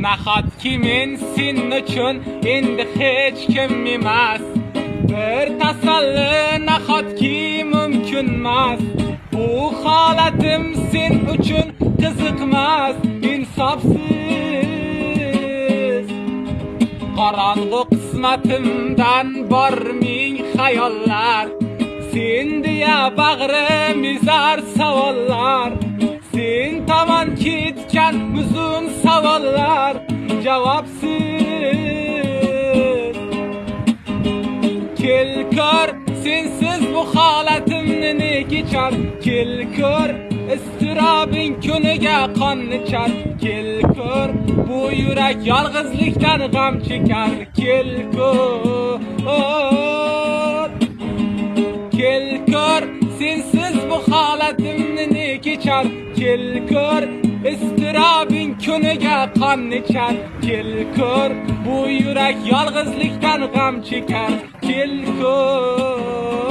Nahotki men sen uchun endi hech kim emas. Bir tasalli nahotki mumkinmas. Bu holatim sen uchun qiziqmas, insofsiz. Qorong'u qismatimdan bor ming xayollar, sen deya bag'rim ezar savollar. Sen tomon ketgan uzun savollar javobsiz. Kel ko'r, sensiz bu holatimni ne kechar. Kel ko'r, istirobing kuniga qon ichar. Kel ko'r, bu yurak yolg'izlikdan g'am chekar. Kel ko'r, kel ko'r, sensiz bu holatimni ne kechar. Kel ko'r, istirobing kuniga qon ichar. Kel ko'r, bu yurak yolg'izlikdan g'am chekar. Kel ko'r.